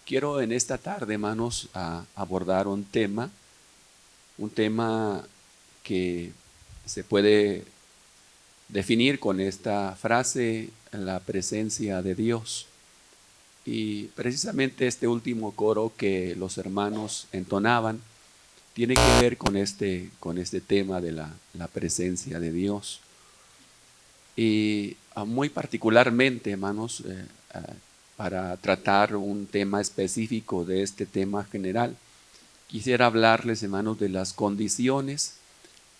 quiero en esta tarde, hermanos, abordar un tema que se puede definir con esta frase, la presencia de Dios. Y precisamente este último coro que los hermanos entonaban tiene que ver con este tema de la presencia de Dios. Y muy particularmente, hermanos, para tratar un tema específico de este tema general, quisiera hablarles, hermanos, de las condiciones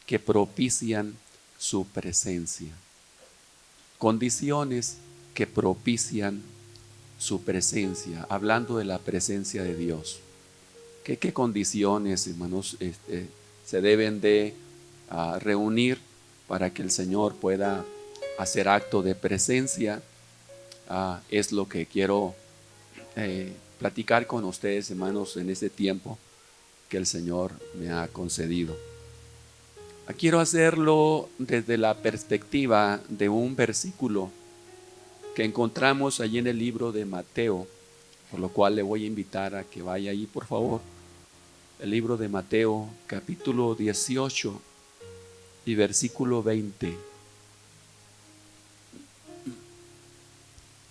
que propician su presencia. Condiciones que propician su presencia, hablando de la presencia de Dios. ¿Qué condiciones, hermanos, se deben de reunir para que el Señor pueda hacer acto de presencia? Es lo que quiero platicar con ustedes, hermanos, en este tiempo que el Señor me ha concedido. Quiero hacerlo desde la perspectiva de un versículo que encontramos allí en el libro de Mateo, por lo cual le voy a invitar a que vaya ahí, por favor. El libro de Mateo, capítulo 18 y versículo 20.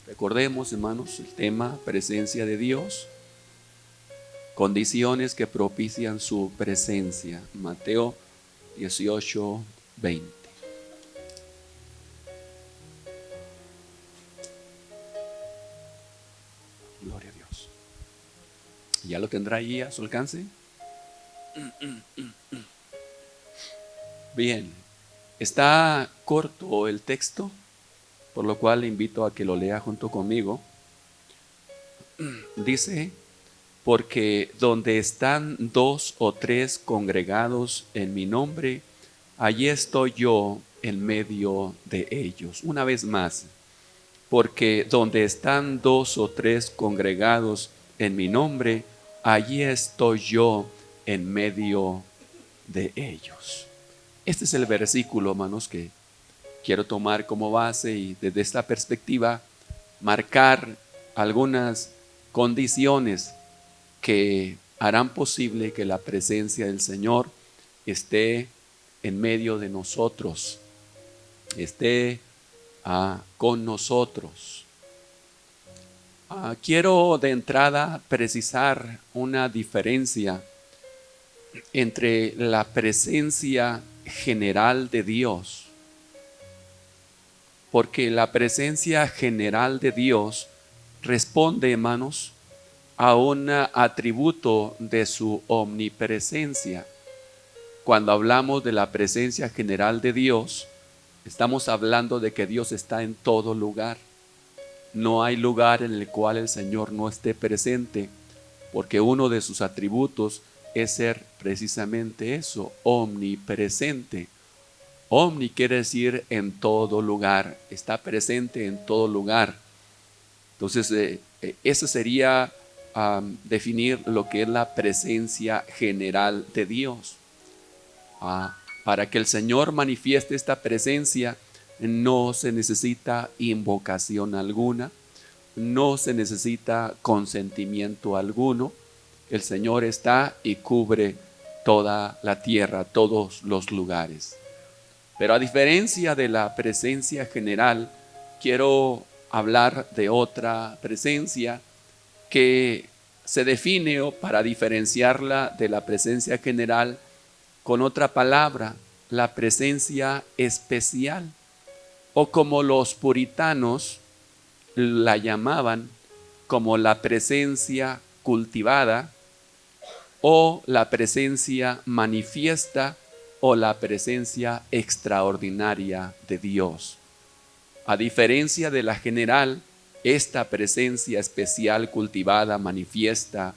Recordemos, hermanos, el tema presencia de Dios, condiciones que propician su presencia. Mateo 18, 20. Gloria a Dios. ¿Ya lo tendrá ahí a su alcance? Bien, está corto el texto, por lo cual le invito a que lo lea junto conmigo. Dice: porque donde están 2 o 3 congregados en mi nombre, allí estoy yo en medio de ellos. Una vez más, porque donde están 2 o 3 congregados en mi nombre, allí estoy yo en medio de ellos. Este es el versículo, hermanos, que quiero tomar como base y desde esta perspectiva marcar algunas condiciones que harán posible que la presencia del Señor esté en medio de nosotros, esté con nosotros. Quiero de entrada precisar una diferencia entre la presencia general de Dios, porque la presencia general de Dios responde, hermanos, a un atributo de su omnipresencia. Cuando hablamos de la presencia general de Dios, estamos hablando de que Dios está en todo lugar. No hay lugar en el cual el Señor no esté presente, porque uno de sus atributos es ser precisamente eso, omnipresente. Omni quiere decir en todo lugar, está presente en todo lugar. Entonces, eso sería definir lo que es la presencia general de Dios. Para que el Señor manifieste esta presencia, no se necesita invocación alguna, no se necesita consentimiento alguno. El Señor está y cubre toda la tierra, todos los lugares. Pero a diferencia de la presencia general, quiero hablar de otra presencia que se define, o para diferenciarla de la presencia general, con otra palabra, la presencia especial, o como los puritanos la llamaban, como la presencia cultivada, o la presencia manifiesta, o la presencia extraordinaria de Dios. A diferencia de la general, esta presencia especial, cultivada, manifiesta,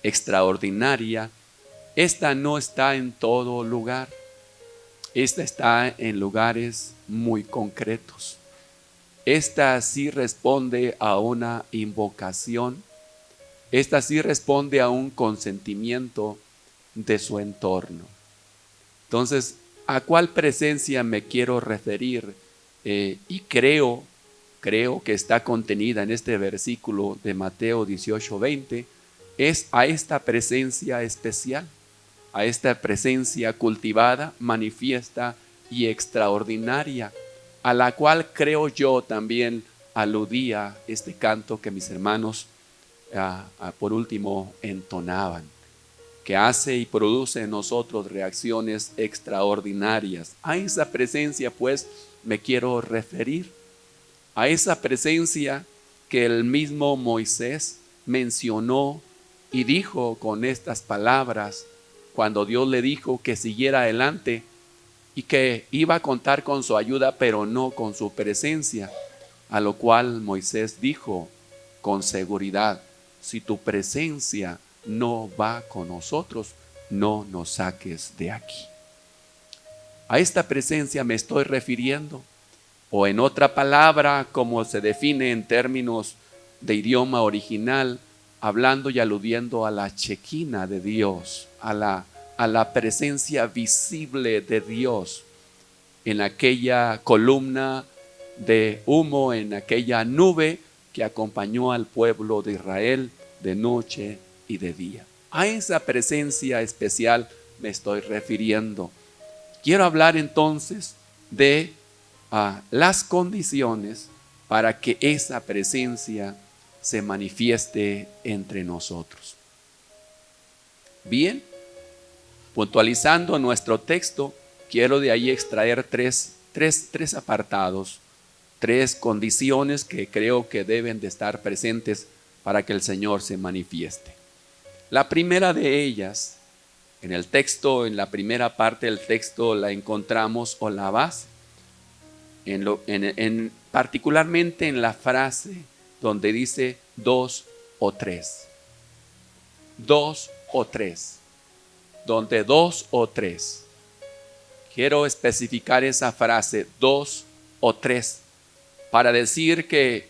extraordinaria, esta no está en todo lugar. Esta está en lugares muy concretos. Esta sí responde a una invocación. Esta sí responde a un consentimiento de su entorno. Entonces, ¿a cuál presencia me quiero referir? Y creo creo que está contenida en este versículo de Mateo 18:20, es a esta presencia especial, a esta presencia cultivada, manifiesta y extraordinaria, a la cual creo yo también aludía este canto que mis hermanos por último entonaban, que hace y produce en nosotros reacciones extraordinarias. A esa presencia pues me quiero referir, a esa presencia que el mismo Moisés mencionó y dijo con estas palabras cuando Dios le dijo que siguiera adelante y que iba a contar con su ayuda, pero no con su presencia. A lo cual Moisés dijo con seguridad: si tu presencia no va con nosotros, no nos saques de aquí. A esta presencia me estoy refiriendo, o en otra palabra, como se define en términos de idioma original, hablando y aludiendo a la chequina de Dios, a la presencia visible de Dios en aquella columna de humo, en aquella nube que acompañó al pueblo de Israel de noche y de día. A esa presencia especial me estoy refiriendo. Quiero hablar entonces de las condiciones para que esa presencia se manifieste entre nosotros. Bien, puntualizando nuestro texto, quiero de ahí extraer tres apartados, tres condiciones que creo que deben de estar presentes para que el Señor se manifieste. La primera de ellas, en el texto, en la primera parte del texto la encontramos, o la base, particularmente en la frase donde dice 2 o 3. 2 o 3. Donde 2 o 3. Quiero especificar esa frase, 2 o 3, para decir que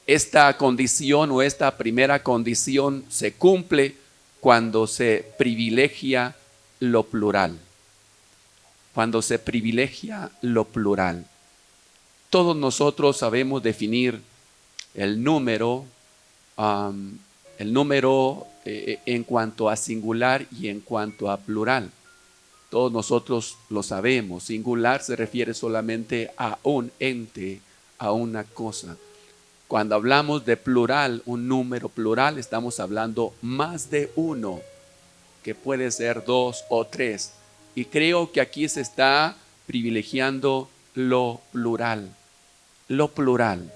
esta condición o esta primera condición se cumple cuando se privilegia lo plural. Cuando se privilegia lo plural. Todos nosotros sabemos definir el número en cuanto a singular y en cuanto a plural. Todos nosotros lo sabemos. Singular se refiere solamente a un ente, a una cosa. Cuando hablamos de plural, un número plural, estamos hablando más de uno, que puede ser 2 o 3. Y creo que aquí se está privilegiando lo plural. Lo plural.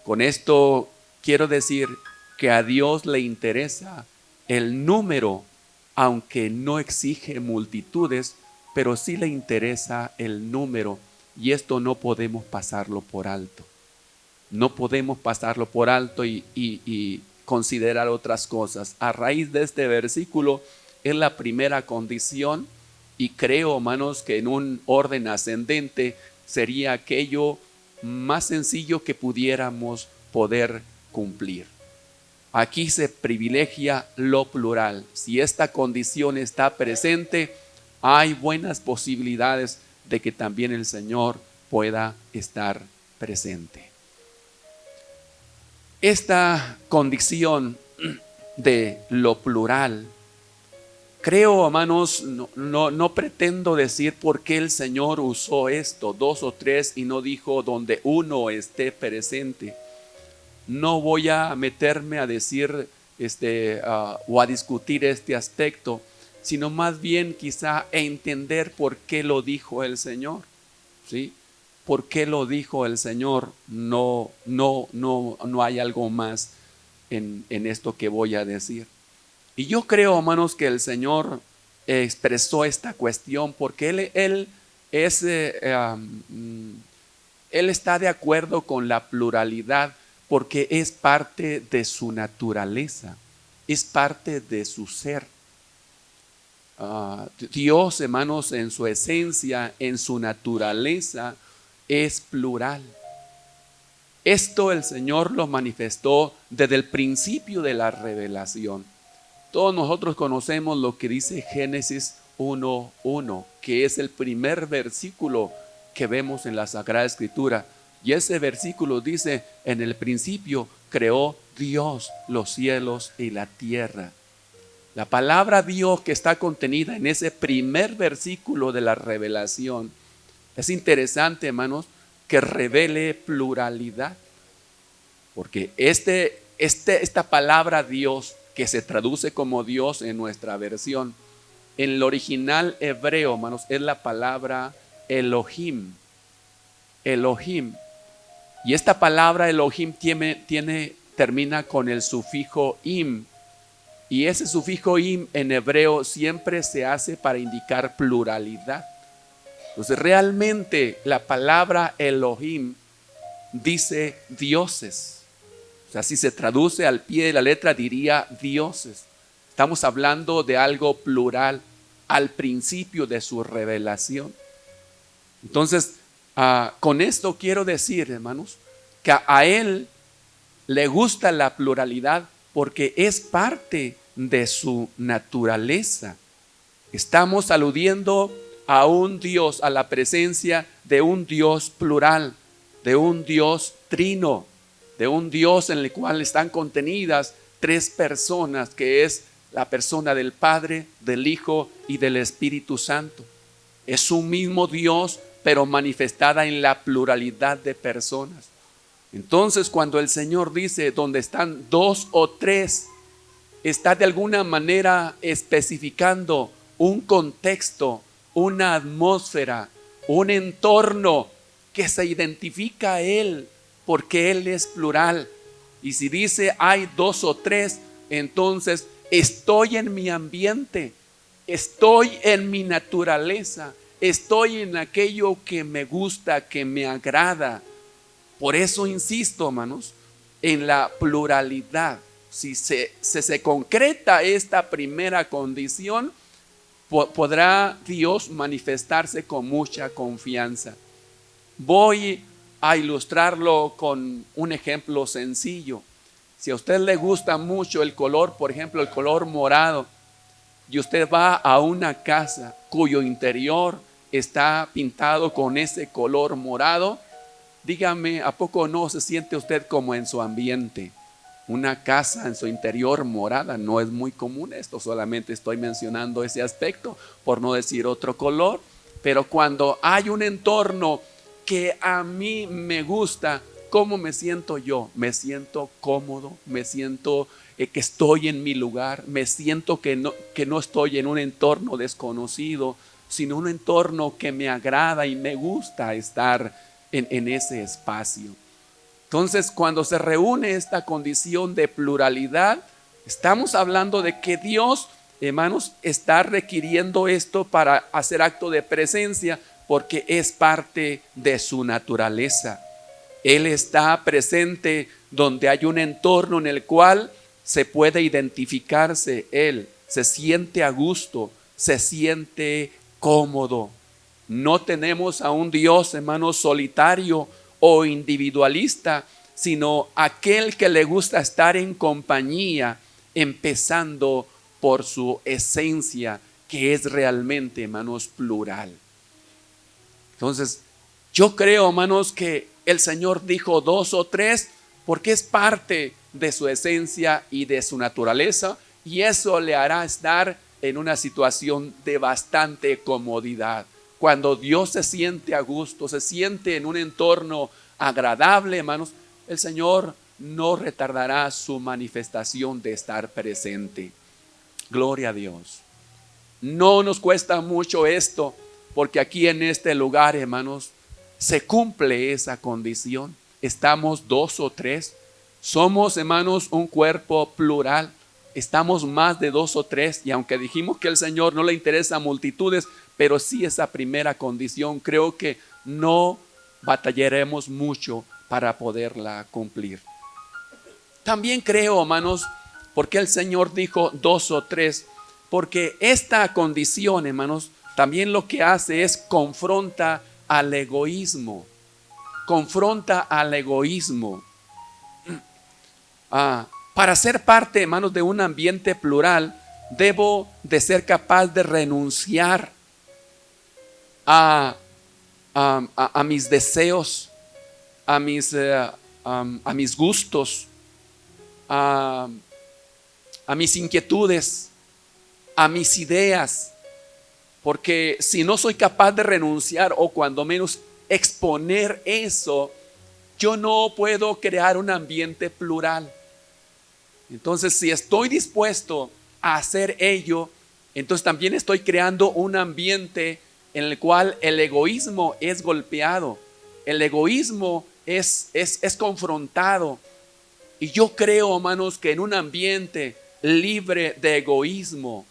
Con esto quiero decir que a Dios le interesa el número, aunque no exige multitudes, pero sí le interesa el número, y esto no podemos pasarlo por alto. No podemos pasarlo por alto y considerar otras cosas. A raíz de este versículo es la primera condición, y creo, hermanos, que en un orden ascendente sería aquello más sencillo que pudiéramos poder cumplir. Aquí se privilegia lo plural. Si esta condición está presente, hay buenas posibilidades de que también el Señor pueda estar presente. Esta condición de lo plural, creo, hermanos, no pretendo decir por qué el Señor usó esto, 2 o 3, y no dijo donde uno esté presente. No voy a meterme a decir o a discutir este aspecto, sino más bien quizá entender por qué lo dijo el Señor, ¿sí? ¿Por qué lo dijo el Señor? No hay algo más en esto que voy a decir. Y yo creo, hermanos, que el Señor expresó esta cuestión porque Él está de acuerdo con la pluralidad, porque es parte de su naturaleza, es parte de su ser. Dios, hermanos, en su esencia, en su naturaleza, es plural. Esto el Señor lo manifestó desde el principio de la revelación. Todos nosotros conocemos lo que dice Génesis 1:1, que es el primer versículo que vemos en la Sagrada Escritura, Y ese versículo dice: en el principio creó Dios los cielos y la tierra. La palabra Dios que está contenida en ese primer versículo de la revelación es interesante, hermanos, que revele pluralidad. Porque esta palabra Dios, que se traduce como Dios en nuestra versión, en el original hebreo, hermanos, es la palabra Elohim. Elohim. Y esta palabra Elohim termina con el sufijo im. Y ese sufijo im en hebreo siempre se hace para indicar pluralidad. Entonces realmente la palabra Elohim dice dioses. O sea, si se traduce al pie de la letra diría dioses. Estamos hablando de algo plural al principio de su revelación. Entonces, con esto quiero decir, hermanos, que a Él le gusta la pluralidad porque es parte de su naturaleza. Estamos aludiendo a un Dios, a la presencia de un Dios plural, de un Dios trino, de un Dios en el cual están contenidas tres personas, que es la persona del Padre, del Hijo y del Espíritu Santo. Es un mismo Dios, pero manifestada en la pluralidad de personas. Entonces, cuando el Señor dice donde están dos o tres, está de alguna manera especificando un contexto, una atmósfera, un entorno que se identifica a Él, porque Él es plural. Y si dice hay dos o tres, entonces estoy en mi ambiente, estoy en mi naturaleza, estoy en aquello que me gusta, que me agrada. Por eso insisto, hermanos, en la pluralidad. Si se concreta esta primera condición, podrá Dios manifestarse con mucha confianza. Voy a ilustrarlo con un ejemplo sencillo. Si a usted le gusta mucho el color, por ejemplo, el color morado, y usted va a una casa cuyo interior está pintado con ese color morado, dígame, ¿a poco no se siente usted como en su ambiente? Una casa en su interior morada, no es muy común esto, solamente estoy mencionando ese aspecto, por no decir otro color. Pero cuando hay un entorno que a mí me gusta, ¿cómo me siento yo? Me siento cómodo, me siento que estoy en mi lugar, me siento que no estoy en un entorno desconocido, sino un entorno que me agrada y me gusta estar en ese espacio. Entonces, cuando se reúne esta condición de pluralidad, estamos hablando de que Dios, hermanos, está requiriendo esto para hacer acto de presencia, porque es parte de su naturaleza. Él está presente donde hay un entorno en el cual se puede identificarse Él, se siente a gusto, se siente cómodo. No tenemos a un Dios, hermanos, solitario o individualista, sino aquel que le gusta estar en compañía, empezando por su esencia, que es realmente, hermanos, plural. Entonces, yo creo, hermanos, que el Señor dijo dos o tres porque es parte de su esencia y de su naturaleza, y eso le hará estar en una situación de bastante comodidad. Cuando Dios se siente a gusto, se siente en un entorno agradable, hermanos, el Señor no retardará su manifestación de estar presente. Gloria a Dios. No nos cuesta mucho esto, porque aquí en este lugar, hermanos, se cumple esa condición. Estamos dos o tres. Somos, hermanos, un cuerpo plural. Estamos más de dos o tres. Y aunque dijimos que al Señor no le interesa multitudes, pero sí esa primera condición, creo que no batallaremos mucho para poderla cumplir. También creo, hermanos, porque el Señor dijo dos o tres, porque esta condición, hermanos, también lo que hace es confronta al egoísmo. Confronta al egoísmo. Para ser parte, hermanos, de un ambiente plural, debo de ser capaz de renunciar a mis deseos, a mis gustos, a mis inquietudes, a mis ideas. Porque si no soy capaz de renunciar o cuando menos exponer eso, yo no puedo crear un ambiente plural. Entonces, si estoy dispuesto a hacer ello, entonces también estoy creando un ambiente en el cual el egoísmo es golpeado, el egoísmo es confrontado. Y yo creo, hermanos, que en un ambiente libre de egoísmo,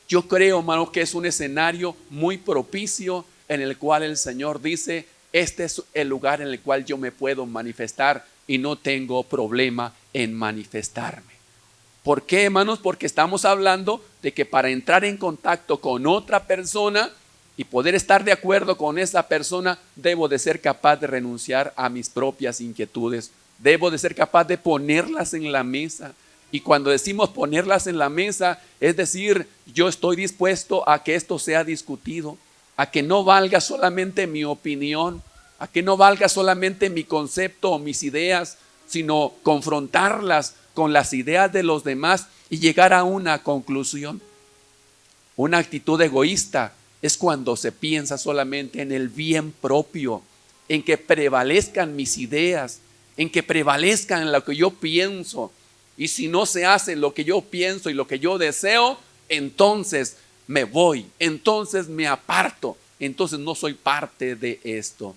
yo creo, hermanos, que es un escenario muy propicio en el cual el Señor dice: este es el lugar en el cual yo me puedo manifestar y no tengo problema en manifestarme. ¿Por qué, hermanos? Porque estamos hablando de que para entrar en contacto con otra persona y poder estar de acuerdo con esa persona, debo de ser capaz de renunciar a mis propias inquietudes. Debo de ser capaz de ponerlas en la mesa. Y cuando decimos ponerlas en la mesa, es decir, yo estoy dispuesto a que esto sea discutido, a que no valga solamente mi opinión, a que no valga solamente mi concepto o mis ideas, sino confrontarlas con las ideas de los demás y llegar a una conclusión. Una actitud egoísta es cuando se piensa solamente en el bien propio, en que prevalezcan mis ideas, en que prevalezcan en lo que yo pienso. Y si no se hace lo que yo pienso y lo que yo deseo, entonces me voy, entonces me aparto, entonces no soy parte de esto.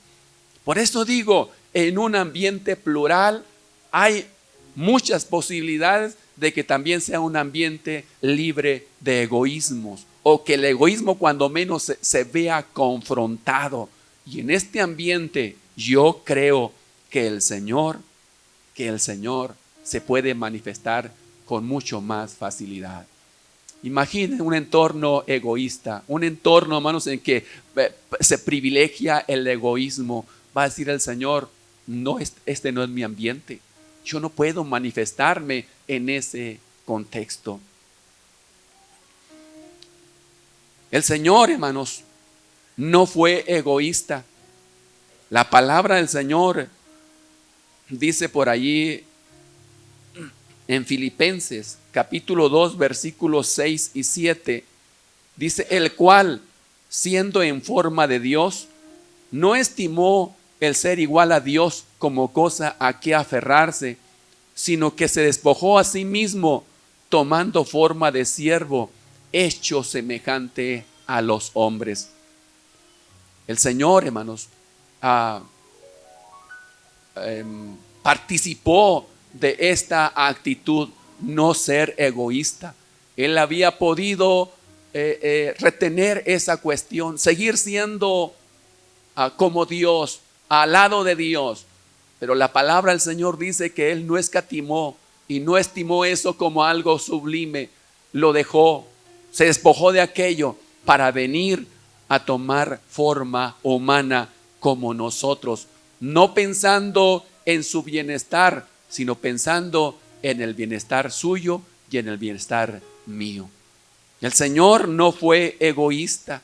Por eso digo, en un ambiente plural hay muchas posibilidades de que también sea un ambiente libre de egoísmos, o que el egoísmo cuando menos se vea confrontado. Y en este ambiente yo creo que el Señor se puede manifestar con mucho más facilidad. Imaginen un entorno egoísta, un entorno, hermanos, en que se privilegia el egoísmo. Va a decir el Señor: no, este no es mi ambiente. Yo no puedo manifestarme en ese contexto. El Señor, hermanos, no fue egoísta. La palabra del Señor dice por allí en Filipenses capítulo 2 versículos 6 y 7, dice: el cual, siendo en forma de Dios, no estimó el ser igual a Dios como cosa a que aferrarse, sino que se despojó a sí mismo, tomando forma de siervo, hecho semejante a los hombres. El Señor, hermanos, participó de esta actitud, no ser egoísta. Él había podido retener esa cuestión, seguir siendo como Dios, al lado de Dios. Pero la palabra del Señor dice que Él no escatimó y no estimó eso como algo sublime. Lo dejó, se despojó de aquello para venir a tomar forma humana como nosotros, no pensando en su bienestar, sino pensando en el bienestar suyo y en el bienestar mío. El Señor no fue egoísta.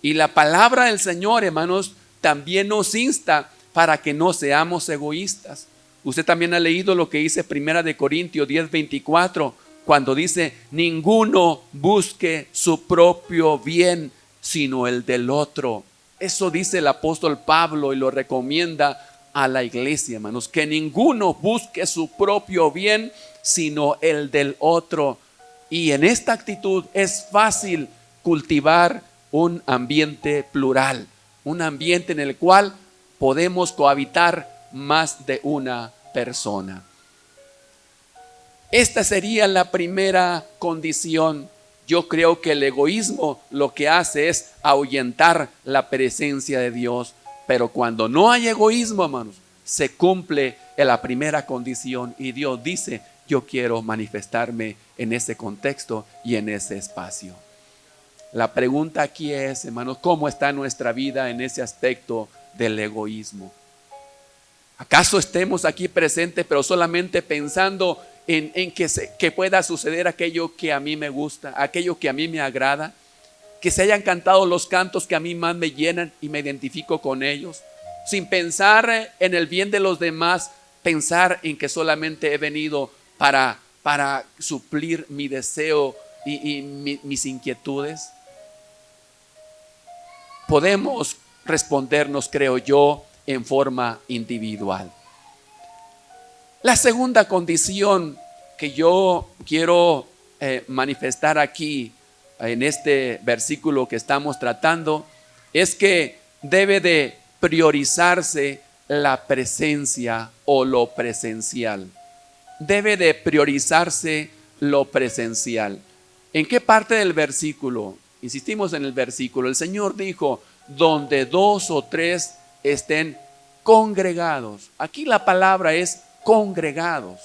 Y la palabra del Señor, hermanos, también nos insta para que no seamos egoístas. Usted también ha leído lo que dice 1 Corintios 10:24, cuando dice: ninguno busque su propio bien, sino el del otro. Eso dice el apóstol Pablo y lo recomienda a la iglesia, hermanos, que ninguno busque su propio bien, sino el del otro. Y en esta actitud es fácil cultivar un ambiente plural, un ambiente en el cual podemos cohabitar más de una persona. Esta sería la primera condición. Yo creo que el egoísmo lo que hace es ahuyentar la presencia de Dios. Pero cuando no hay egoísmo, hermanos, se cumple la primera condición y Dios dice: yo quiero manifestarme en ese contexto y en ese espacio. La pregunta aquí es, hermanos, ¿cómo está nuestra vida en ese aspecto del egoísmo? ¿Acaso estemos aquí presentes pero solamente pensando en que pueda suceder aquello que a mí me gusta, aquello que a mí me agrada? Que se hayan cantado los cantos que a mí más me llenan y me identifico con ellos. sin pensar en el bien de los demás, pensar en que solamente he venido para suplir mi deseo y mis inquietudes? Podemos respondernos, creo yo, en forma individual. La segunda condición que yo quiero manifestar aquí en este versículo que estamos tratando es que debe de priorizarse la presencia o lo presencial. Debe de priorizarse lo presencial. ¿En qué parte del versículo? Insistimos en el versículo. El Señor dijo, donde 2 o 3 estén congregados. Aquí la palabra es congregados.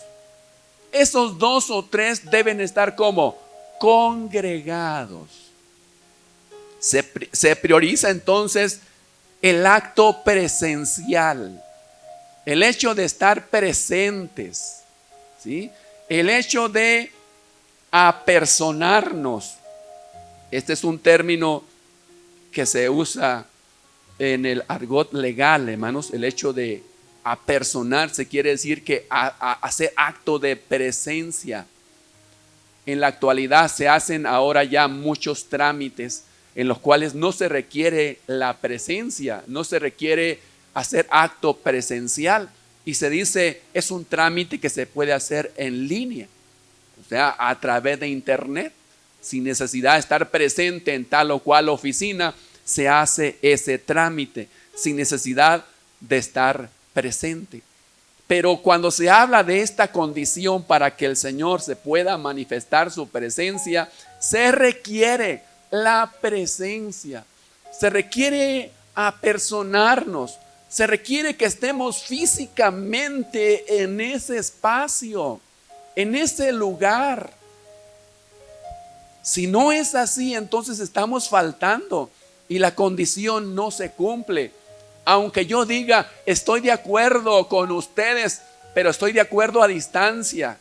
Esos 2 o 3 deben estar como congregados. Se prioriza entonces el acto presencial, el hecho de estar presentes, ¿sí? El hecho de apersonarnos. Este es un término que se usa en el argot legal, hermanos. El hecho de apersonarse quiere decir que hacer acto de presencia. En la actualidad se hacen ahora ya muchos trámites en los cuales no se requiere la presencia, no se requiere hacer acto presencial, y se dice es un trámite que se puede hacer en línea, o sea, a través de internet, sin necesidad de estar presente en tal o cual oficina. Se hace ese trámite sin necesidad de estar presente. Pero cuando se habla de esta condición para que el Señor se pueda manifestar su presencia, se requiere la presencia, se requiere apersonarnos, se requiere que estemos físicamente en ese espacio, en ese lugar. Si no es así, entonces estamos faltando y la condición no se cumple. Aunque yo diga, estoy de acuerdo con ustedes, pero estoy de acuerdo a distancia.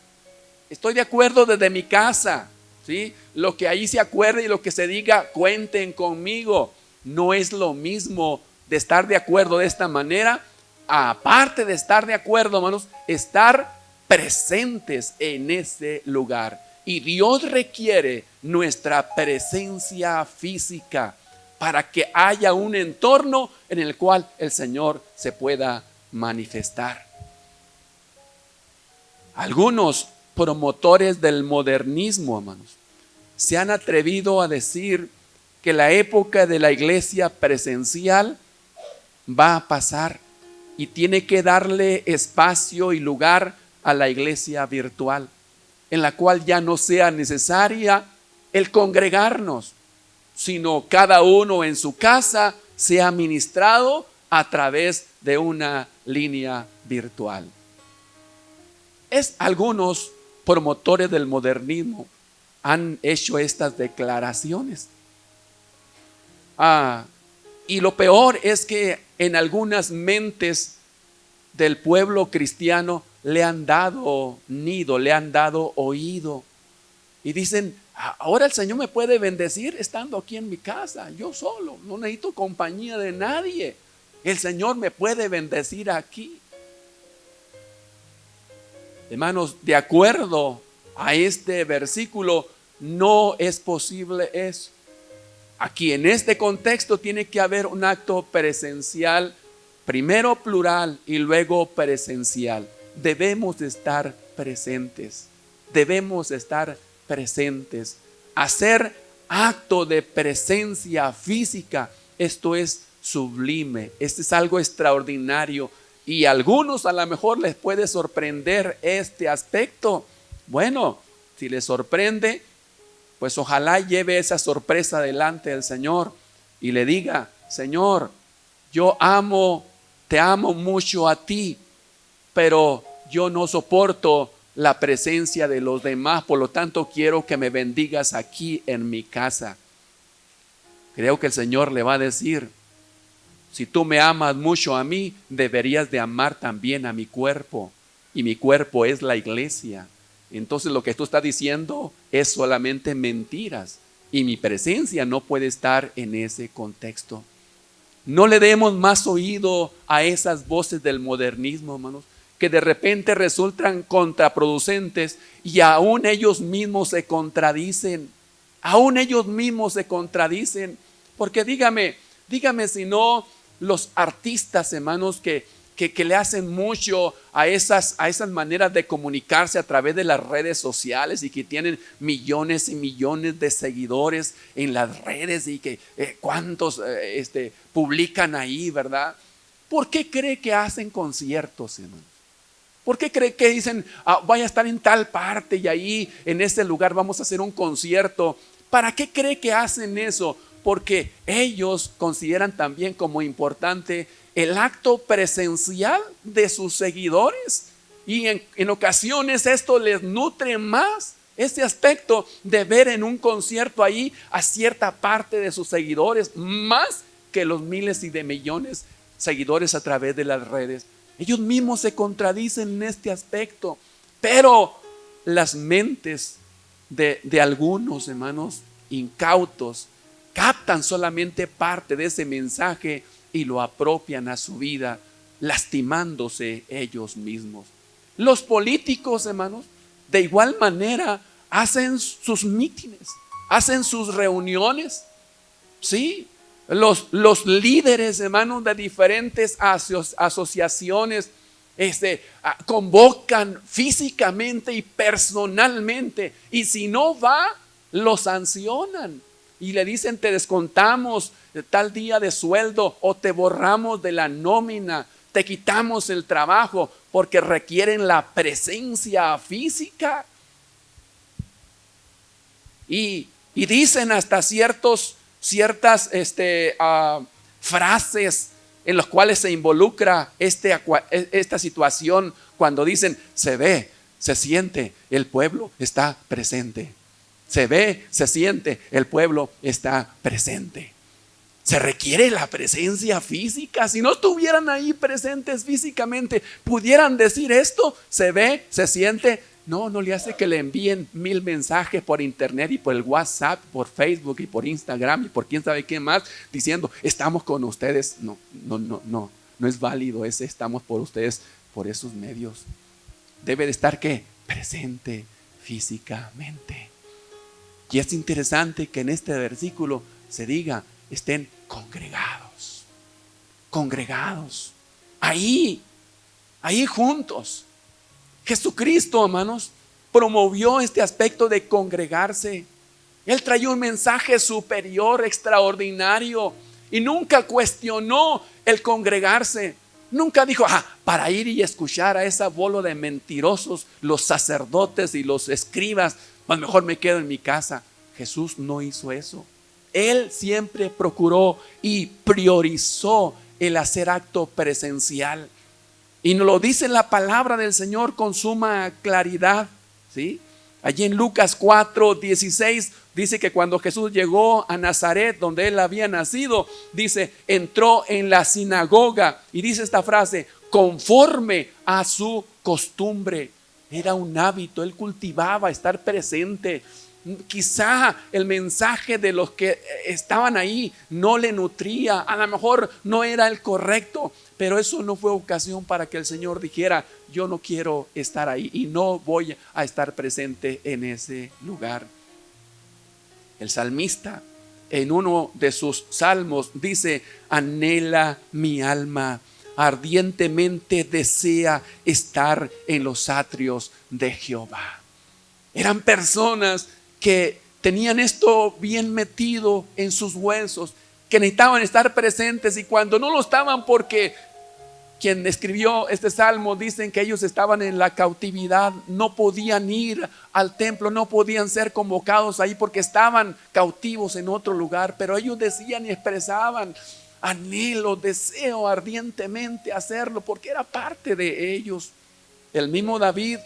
Estoy de acuerdo desde mi casa, ¿sí? Lo que ahí se acuerde y lo que se diga, cuenten conmigo. No es lo mismo de estar de acuerdo de esta manera, aparte de estar de acuerdo, hermanos, estar presentes en ese lugar. Y Dios requiere nuestra presencia física para que haya un entorno en el cual el Señor se pueda manifestar. Algunos promotores del modernismo, hermanos, se han atrevido a decir que la época de la iglesia presencial va a pasar y tiene que darle espacio y lugar a la iglesia virtual, en la cual ya no sea necesaria el congregarnos, sino cada uno en su casa sea ministrado a través de una línea virtual. Algunos promotores del modernismo han hecho estas declaraciones. Y lo peor es que en algunas mentes del pueblo cristiano le han dado nido, le han dado oído. Y dicen, ahora el Señor me puede bendecir estando aquí en mi casa, yo solo, no necesito compañía de nadie. El Señor me puede bendecir aquí. Hermanos, de acuerdo a este versículo, no es posible eso. Aquí en este contexto tiene que haber un acto presencial, primero plural y luego presencial. Debemos de estar presentes, debemos de estar presentes. Hacer acto de presencia física, esto es sublime, esto es algo extraordinario. Y a algunos a lo mejor les puede sorprender este aspecto. Bueno, si les sorprende, pues ojalá lleve esa sorpresa delante del Señor y le diga, Señor, yo te amo mucho a ti, pero yo no soporto la presencia de los demás, por lo tanto quiero que me bendigas aquí en mi casa. Creo que el Señor le va a decir, si tú me amas mucho a mí, deberías de amar también a mi cuerpo, y mi cuerpo es la iglesia. Entonces lo que tú estás diciendo es solamente mentiras, y mi presencia no puede estar en ese contexto. No le demos más oído a esas voces del modernismo, hermanos, que de repente resultan contraproducentes y aún ellos mismos se contradicen. Aún ellos mismos se contradicen. Porque dígame si no los artistas, hermanos, que le hacen mucho a esas maneras de comunicarse a través de las redes sociales y que tienen millones y millones de seguidores en las redes y que cuántos publican ahí, ¿verdad? ¿Por qué cree que hacen conciertos, hermanos? ¿Por qué cree que dicen, voy a estar en tal parte y ahí en ese lugar vamos a hacer un concierto? ¿Para qué cree que hacen eso? Porque ellos consideran también como importante el acto presencial de sus seguidores. Y en ocasiones esto les nutre más, este aspecto de ver en un concierto ahí a cierta parte de sus seguidores, más que los miles y de millones de seguidores a través de las redes. Ellos mismos se contradicen en este aspecto, pero las mentes de algunos hermanos incautos captan solamente parte de ese mensaje y lo apropian a su vida, lastimándose ellos mismos. Los políticos, hermanos, de igual manera hacen sus mítines, hacen sus reuniones, ¿sí? Los líderes, hermanos, de diferentes asociaciones convocan físicamente y personalmente, y si no va, lo sancionan y le dicen: te descontamos tal día de sueldo o te borramos de la nómina, te quitamos el trabajo, porque requieren la presencia física. Y dicen hasta ciertas frases en las cuales se involucra esta situación, cuando dicen: se ve, se siente, el pueblo está presente. Se ve, se siente, el pueblo está presente. Se requiere la presencia física. Si no estuvieran ahí presentes físicamente, pudieran decir esto: se ve, se siente. No le hace que le envíen 1000 mensajes por internet y por el WhatsApp, por Facebook y por Instagram y por quién sabe qué más, diciendo: estamos con ustedes. No es válido ese estamos por ustedes por esos medios. Debe de estar ¿qué? Presente físicamente. Y es interesante que en este versículo se diga: estén congregados, ahí juntos. Jesucristo, hermanos, promovió este aspecto de congregarse. Él traía un mensaje superior, extraordinario, y nunca cuestionó el congregarse. Nunca dijo: para ir y escuchar a esa bola de mentirosos, los sacerdotes y los escribas, pues mejor me quedo en mi casa. Jesús no hizo eso. Él siempre procuró y priorizó el hacer acto presencial. Y nos lo dice la palabra del Señor con suma claridad, ¿sí? Allí en Lucas 4:16 dice que cuando Jesús llegó a Nazaret, donde él había nacido, dice: entró en la sinagoga, y dice esta frase: conforme a su costumbre. Era un hábito, él cultivaba estar presente. Quizá el mensaje de los que estaban ahí no le nutría, a lo mejor no era el correcto, pero eso no fue ocasión para que el Señor dijera: yo no quiero estar ahí y no voy a estar presente en ese lugar. El salmista en uno de sus salmos dice: anhela mi alma, ardientemente desea estar en los atrios de Jehová. Eran personas que tenían esto bien metido en sus huesos, que necesitaban estar presentes, y cuando no lo estaban, porque quien escribió este salmo dicen que ellos estaban en la cautividad, no podían ir al templo, no podían ser convocados ahí porque estaban cautivos en otro lugar, pero ellos decían y expresaban: anhelo, deseo ardientemente hacerlo, porque era parte de ellos. El mismo David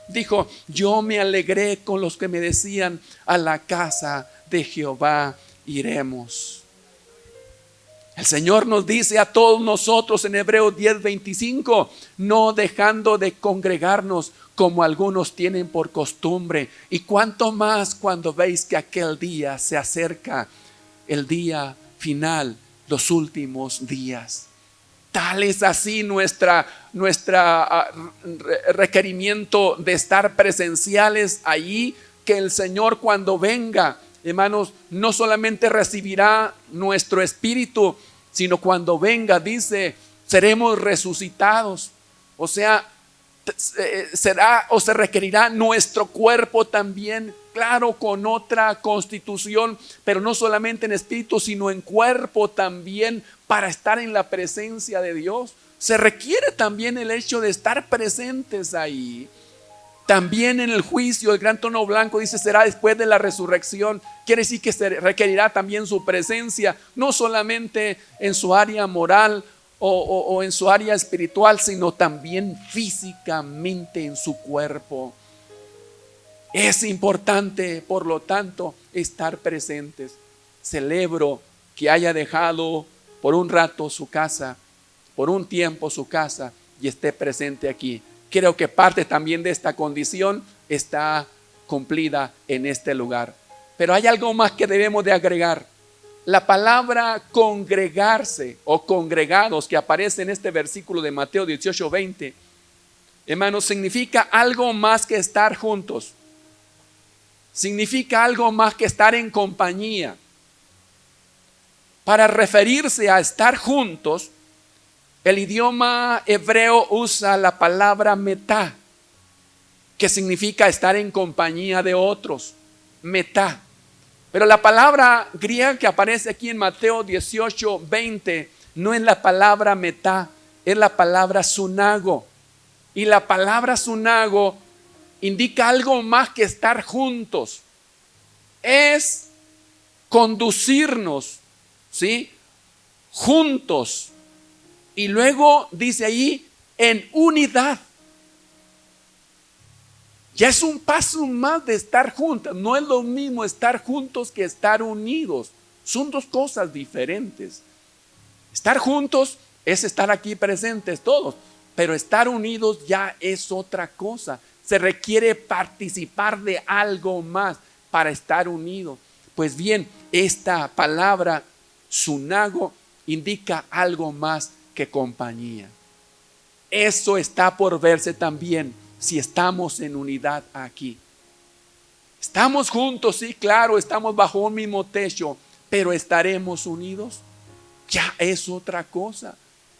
dijo: yo me alegré con los que me decían: a la casa de Jehová iremos. El Señor nos dice a todos nosotros en Hebreos 10:25: no dejando de congregarnos como algunos tienen por costumbre, y cuanto más cuando veis que aquel día se acerca, el día final. los últimos días. Tal es así nuestra requerimiento de estar presenciales allí, que el Señor cuando venga, hermanos, no solamente recibirá nuestro espíritu, sino cuando venga, dice, seremos resucitados. O sea, será o se requerirá nuestro cuerpo también, claro, con otra constitución, pero no solamente en espíritu, sino en cuerpo también, para estar en la presencia de Dios. Se requiere también el hecho de estar presentes ahí. También en el juicio, el gran trono blanco, dice, será después de la resurrección. Quiere decir que se requerirá también su presencia, no solamente en su área moral o en su área espiritual, sino también físicamente en su cuerpo. Es importante, por lo tanto, estar presentes. Celebro que haya dejado por un rato su casa, por un tiempo su casa, y esté presente aquí. Creo que parte también de esta condición está cumplida en este lugar. Pero hay algo más que debemos de agregar. La palabra congregarse o congregados que aparece en este versículo de Mateo 18:20, hermanos, significa algo más que estar juntos. Significa algo más que estar en compañía. Para referirse a estar juntos, el idioma hebreo usa la palabra metá, que significa estar en compañía de otros. Metá. Pero la palabra griega que aparece aquí en Mateo 18:20 no es la palabra metá, es la palabra sunago. Y la palabra sunago indica algo más que estar juntos. Es conducirnos, ¿sí?, juntos. Y luego dice ahí, en unidad. Ya es un paso más de estar juntos. No es lo mismo estar juntos que estar unidos. Son dos cosas diferentes. Estar juntos es estar aquí presentes todos, pero estar unidos ya es otra cosa. Se requiere participar de algo más para estar unidos. Pues bien, esta palabra sunago indica algo más que compañía. Eso está por verse también si estamos en unidad aquí. Estamos juntos, sí, claro, estamos bajo un mismo techo, pero ¿estaremos unidos? Ya es otra cosa.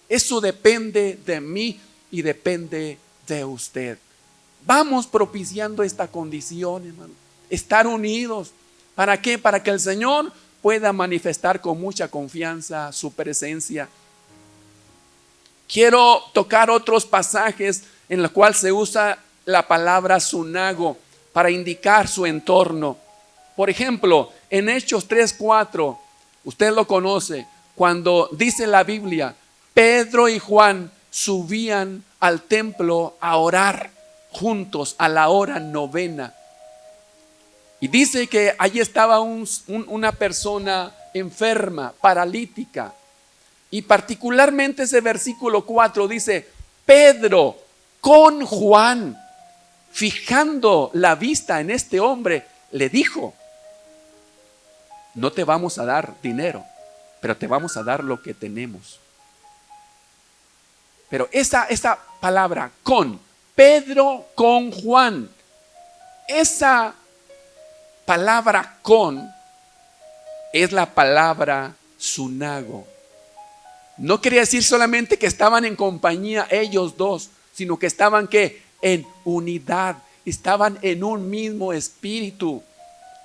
Eso depende de mí y depende de usted. Vamos propiciando esta condición, hermano. Estar unidos. ¿Para qué? Para que el Señor pueda manifestar con mucha confianza su presencia. Quiero tocar otros pasajes en los cuales se usa la palabra sunago para indicar su entorno. Por ejemplo, en Hechos 3:4, usted lo conoce, cuando dice la Biblia, Pedro y Juan subían al templo a orar juntos a la hora novena. Y dice que allí estaba una persona enferma, paralítica. Y particularmente ese versículo 4 dice, Pedro con Juan, fijando la vista en este hombre, le dijo, no te vamos a dar dinero, pero te vamos a dar lo que tenemos. Pero esa palabra con, Pedro con Juan, esa palabra con es la palabra sunago. No quería decir solamente que estaban en compañía ellos dos, sino que estaban ¿qué? En unidad, estaban en un mismo espíritu.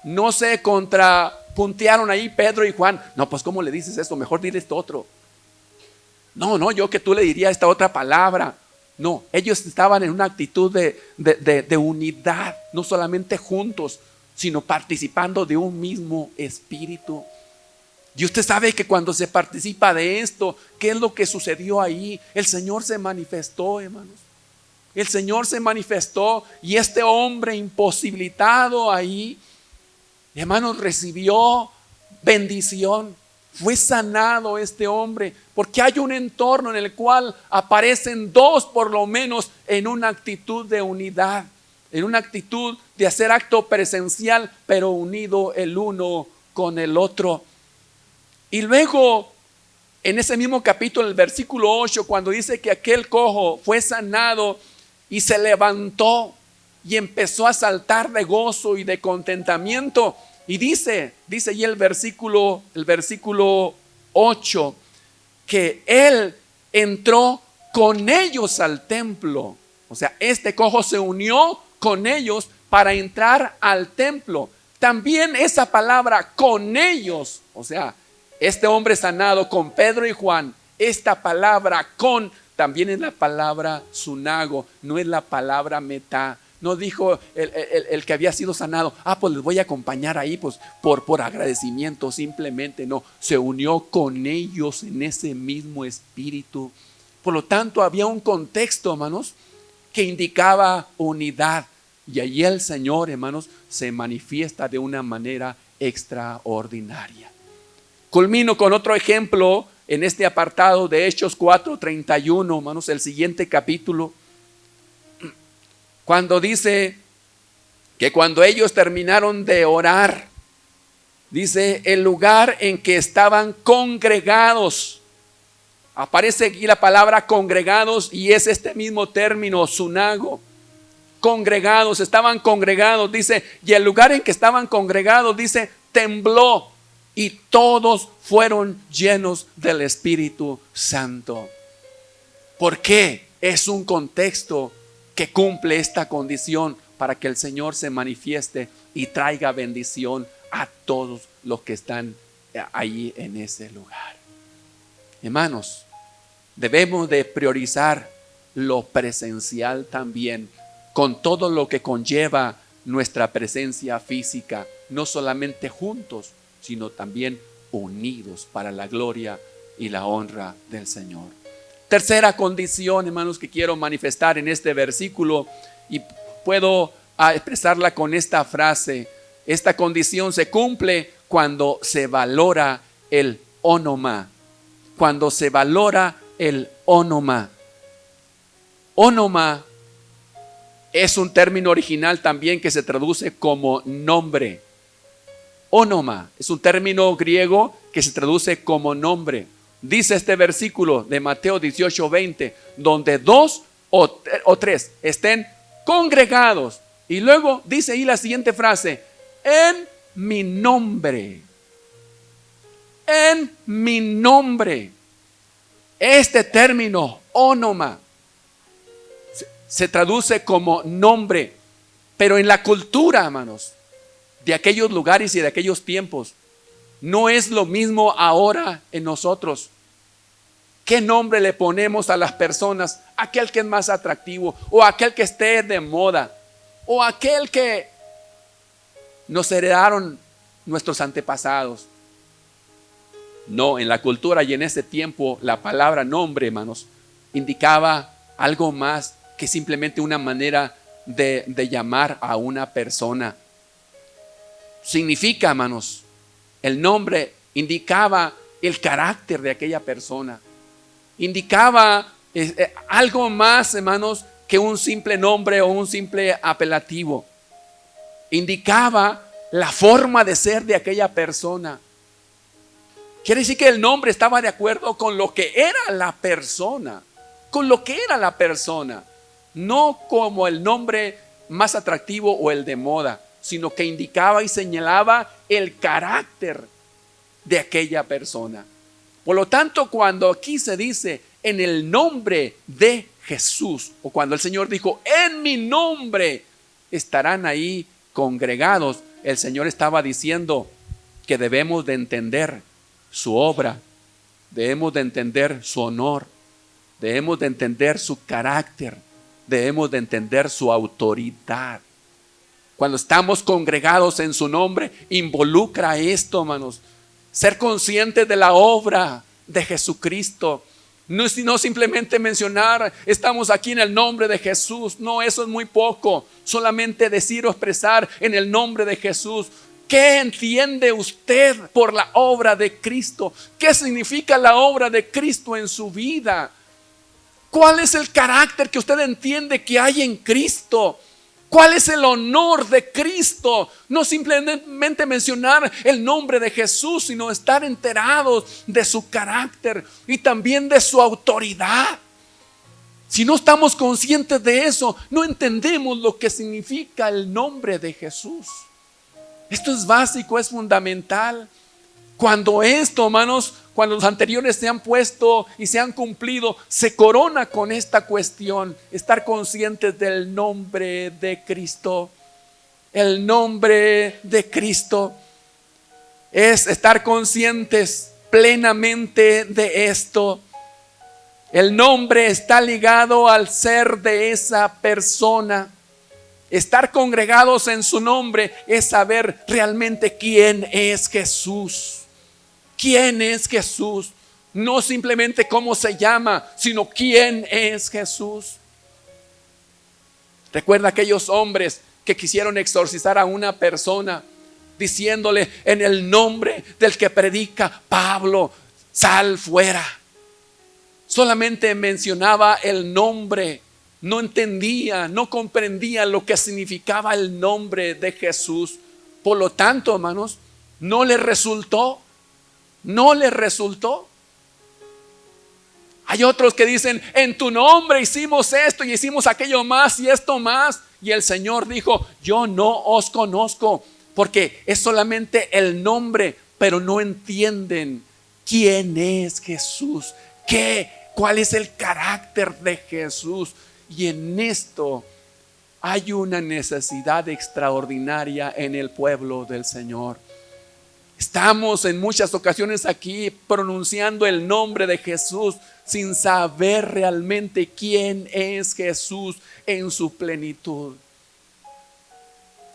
No se contrapuntearon ahí Pedro y Juan. No, pues ¿cómo le dices esto? Mejor dile esto otro. No, yo que tú le diría esta otra palabra. No, ellos estaban en una actitud de unidad, no solamente juntos, sino participando de un mismo espíritu. Y usted sabe que cuando se participa de esto, ¿qué es lo que sucedió ahí? El Señor se manifestó, hermanos. El Señor se manifestó y este hombre imposibilitado ahí, hermanos, recibió bendición. Fue sanado este hombre, porque hay un entorno en el cual aparecen dos por lo menos en una actitud de unidad, en una actitud de hacer acto presencial, pero unido el uno con el otro. Y luego en ese mismo capítulo, el versículo 8, cuando dice que aquel cojo fue sanado y se levantó y empezó a saltar de gozo y de contentamiento. Y dice ahí el versículo 8, que él entró con ellos al templo. O sea, este cojo se unió con ellos para entrar al templo. También esa palabra con ellos, o sea, este hombre sanado con Pedro y Juan, esta palabra con también es la palabra sunago, no es la palabra metá. No dijo el que había sido sanado, pues les voy a acompañar ahí pues por agradecimiento, simplemente no, se unió con ellos en ese mismo espíritu. Por lo tanto, había un contexto, hermanos, que indicaba unidad. Y allí el Señor, hermanos, se manifiesta de una manera extraordinaria. Culmino con otro ejemplo en este apartado de Hechos 4:31, hermanos, el siguiente capítulo. Cuando dice que cuando ellos terminaron de orar, dice el lugar en que estaban congregados. Aparece aquí la palabra congregados y es este mismo término, sunago. Congregados, estaban congregados, dice, y el lugar en que estaban congregados, dice, tembló y todos fueron llenos del Espíritu Santo. ¿Por qué? Es un contexto que cumple esta condición para que el Señor se manifieste y traiga bendición a todos los que están ahí en ese lugar. Hermanos, debemos de priorizar lo presencial también, con todo lo que conlleva nuestra presencia física, no solamente juntos, sino también unidos para la gloria y la honra del Señor. Tercera condición, hermanos, que quiero manifestar en este versículo, y puedo expresarla con esta frase: esta condición se cumple cuando se valora el onoma. Cuando se valora el onoma. Onoma es un término original también que se traduce como nombre. Onoma es un término griego que se traduce como nombre. Dice este versículo de Mateo 18:20, donde dos o tres estén congregados. Y luego dice ahí la siguiente frase: en mi nombre. En mi nombre. Este término, onoma, se traduce como nombre, pero en la cultura, hermanos, de aquellos lugares y de aquellos tiempos, no es lo mismo ahora en nosotros. ¿Qué nombre le ponemos a las personas? Aquel que es más atractivo, o aquel que esté de moda, o aquel que nos heredaron nuestros antepasados. No, en la cultura y en ese tiempo la palabra nombre, hermanos, indicaba algo más que simplemente una manera de llamar a una persona. Significa, hermanos, el nombre indicaba el carácter de aquella persona. Indicaba algo más, hermanos, que un simple nombre o un simple apelativo. Indicaba la forma de ser de aquella persona. Quiere decir que el nombre estaba de acuerdo con lo que era la persona. Con lo que era la persona. No como el nombre más atractivo o el de moda, sino que indicaba y señalaba el carácter de aquella persona. Por lo tanto, cuando aquí se dice en el nombre de Jesús, o cuando el Señor dijo en mi nombre estarán ahí congregados, el Señor estaba diciendo que debemos de entender su obra, debemos de entender su honor, debemos de entender su carácter, debemos de entender su autoridad. Cuando estamos congregados en su nombre, involucra esto, hermanos, ser conscientes de la obra de Jesucristo. No simplemente mencionar, estamos aquí en el nombre de Jesús. No, eso es muy poco. Solamente decir o expresar en el nombre de Jesús. ¿Qué entiende usted por la obra de Cristo? ¿Qué significa la obra de Cristo en su vida? ¿Cuál es el carácter que usted entiende que hay en Cristo? ¿Cuál es el honor de Cristo? No simplemente mencionar el nombre de Jesús, sino estar enterados de su carácter y también de su autoridad. Si no estamos conscientes de eso, no entendemos lo que significa el nombre de Jesús. Esto es básico, es fundamental. Cuando esto, hermanos, cuando los anteriores se han puesto y se han cumplido, se corona con esta cuestión: estar conscientes del nombre de Cristo. El nombre de Cristo es estar conscientes plenamente de esto. El nombre está ligado al ser de esa persona. Estar congregados en su nombre es saber realmente quién es Jesús. ¿Quién es Jesús? No simplemente cómo se llama, sino quién es Jesús. Recuerda aquellos hombres que quisieron exorcizar a una persona diciéndole: en el nombre del que predica Pablo, sal fuera. Solamente mencionaba el nombre. No entendía, no comprendía lo que significaba el nombre de Jesús. Por lo tanto, hermanos, no le resultó. No le resultó. Hay otros que dicen: en tu nombre hicimos esto y hicimos aquello más y esto más. Y el Señor dijo: yo no os conozco, porque es solamente el nombre, pero no entienden quién es Jesús, cuál es el carácter de Jesús. Y en esto hay una necesidad extraordinaria en el pueblo del Señor. Estamos en muchas ocasiones aquí pronunciando el nombre de Jesús sin saber realmente quién es Jesús en su plenitud.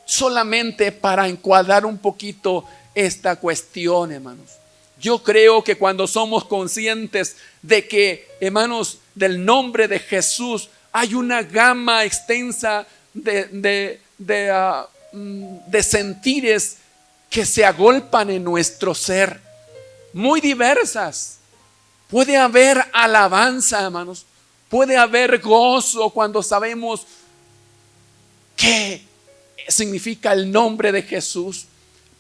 Solamente para encuadrar un poquito esta cuestión, hermanos. Yo creo que cuando somos conscientes de que, hermanos, del nombre de Jesús hay una gama extensa de sentires que se agolpan en nuestro ser, muy diversas. Puede haber alabanza, hermanos. Puede haber gozo cuando sabemos qué significa el nombre de Jesús.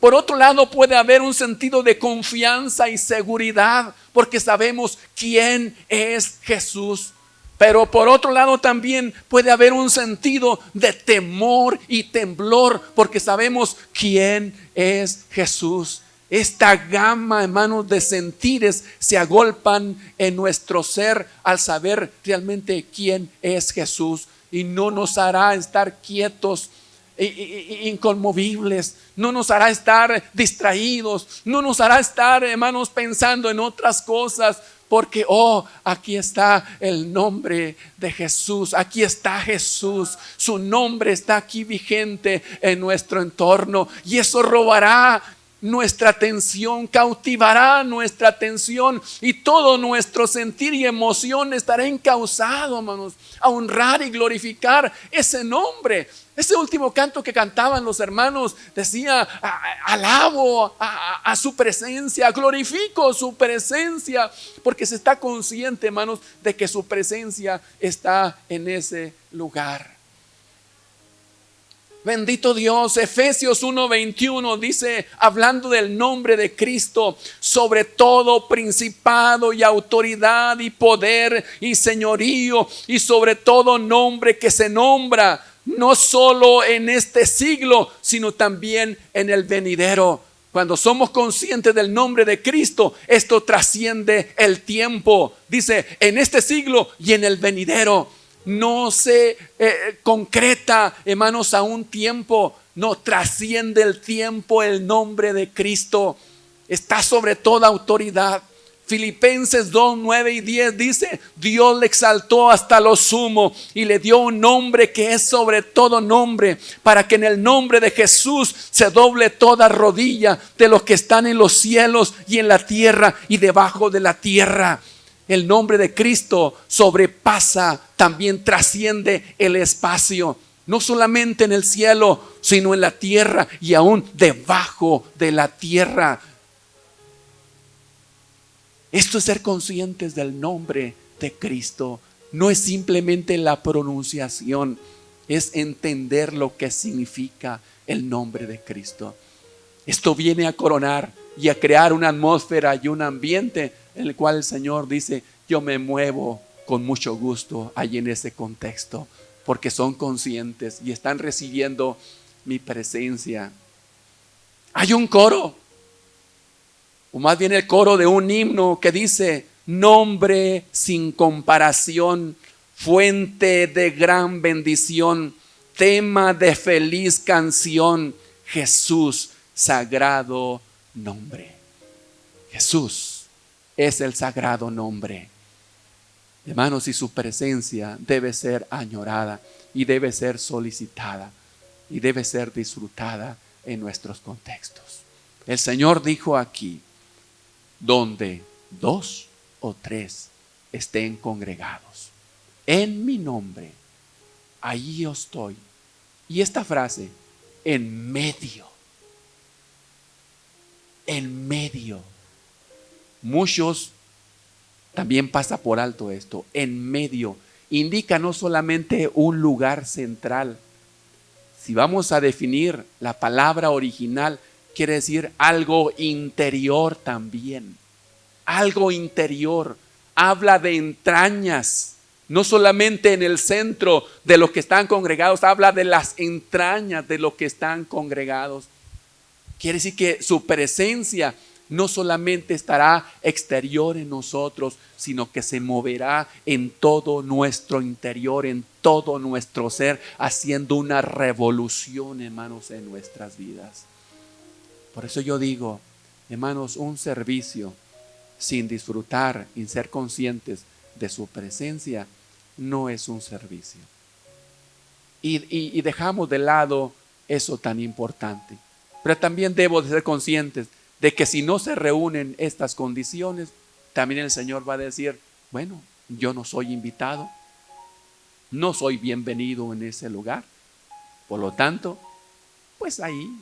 Por otro lado, puede haber un sentido de confianza y seguridad porque sabemos quién es Jesús. Pero por otro lado también puede haber un sentido de temor y temblor porque sabemos quién es Jesús. Esta gama, hermanos, de sentires se agolpan en nuestro ser al saber realmente quién es Jesús, y no nos hará estar quietos, inconmovibles, no nos hará estar distraídos, no nos hará estar, hermanos, pensando en otras cosas. Porque, aquí está el nombre de Jesús, aquí está Jesús, su nombre está aquí vigente en nuestro entorno, y eso robará nuestra atención, cautivará nuestra atención, y todo nuestro sentir y emoción estará encauzado, hermanos, a honrar y glorificar ese nombre. Ese último canto que cantaban los hermanos decía: alabo a su presencia, glorifico su presencia, porque se está consciente, hermanos, de que su presencia está en ese lugar. Bendito Dios. Efesios 1:21 dice, hablando del nombre de Cristo: sobre todo principado y autoridad y poder y señorío, y sobre todo nombre que se nombra, no solo en este siglo, sino también en el venidero. Cuando somos conscientes del nombre de Cristo, esto trasciende el tiempo. Dice, en este siglo y en el venidero. No se concreta, hermanos, a un tiempo. No, trasciende el tiempo. El nombre de Cristo está sobre toda autoridad. Filipenses 2, 9 y 10 dice: Dios le exaltó hasta lo sumo y le dio un nombre que es sobre todo nombre, para que en el nombre de Jesús se doble toda rodilla de los que están en los cielos y en la tierra y debajo de la tierra. El nombre de Cristo sobrepasa, también trasciende el espacio. No solamente en el cielo, sino en la tierra y aún debajo de la tierra. Esto es ser conscientes del nombre de Cristo. No es simplemente la pronunciación, es entender lo que significa el nombre de Cristo. Esto viene a coronar y a crear una atmósfera y un ambiente en el cual el Señor dice: yo me muevo con mucho gusto allí en ese contexto, porque son conscientes y están recibiendo mi presencia. Hay un coro, o más bien el coro de un himno que dice: nombre sin comparación, fuente de gran bendición, tema de feliz canción, Jesús, sagrado nombre. Jesús es el sagrado nombre. Hermanos, y su presencia debe ser añorada y debe ser solicitada y debe ser disfrutada en nuestros contextos. El Señor dijo aquí: donde 2 o 3 estén congregados en mi nombre, allí yo estoy. Y esta frase, en medio, muchos también pasa por alto esto. En medio indica no solamente un lugar central. Si vamos a definir la palabra original, quiere decir algo interior también. Algo interior. Habla de entrañas. No solamente en el centro de los que están congregados, habla de las entrañas de los que están congregados. Quiere decir que su presencia no solamente estará exterior en nosotros, sino que se moverá en todo nuestro interior, en todo nuestro ser, haciendo una revolución, hermanos, en nuestras vidas. Por eso yo digo, hermanos, un servicio sin disfrutar y ser conscientes de su presencia no es un servicio. Y dejamos de lado eso tan importante. Pero también debo de ser conscientes de que si no se reúnen estas condiciones, también el Señor va a decir: bueno, yo no soy invitado, no soy bienvenido en ese lugar. Por lo tanto, pues ahí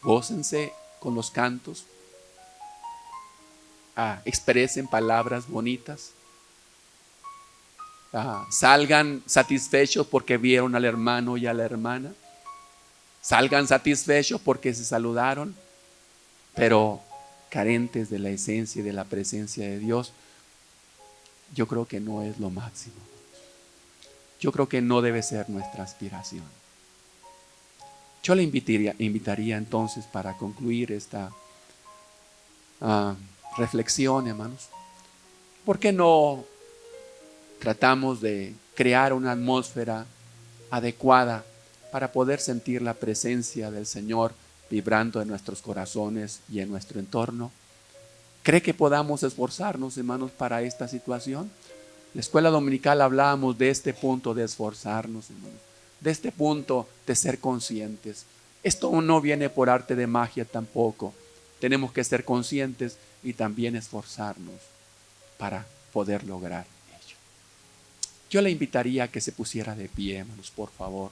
gócense con los cantos, expresen palabras bonitas, salgan satisfechos porque vieron al hermano y a la hermana, salgan satisfechos porque se saludaron, pero carentes de la esencia y de la presencia de Dios. Yo creo que no es lo máximo. Yo creo que no debe ser nuestra aspiración. Yo le invitaría entonces, para concluir esta reflexión, hermanos, ¿por qué no tratamos de crear una atmósfera adecuada para poder sentir la presencia del Señor vibrando en nuestros corazones y en nuestro entorno? ¿Cree que podamos esforzarnos, hermanos, para esta situación? La escuela dominical hablábamos de este punto de esforzarnos, hermanos, de este punto de ser conscientes. Esto no viene por arte de magia tampoco. Tenemos que ser conscientes y también esforzarnos para poder lograr ello. Yo le invitaría a que se pusiera de pie, hermanos, por favor.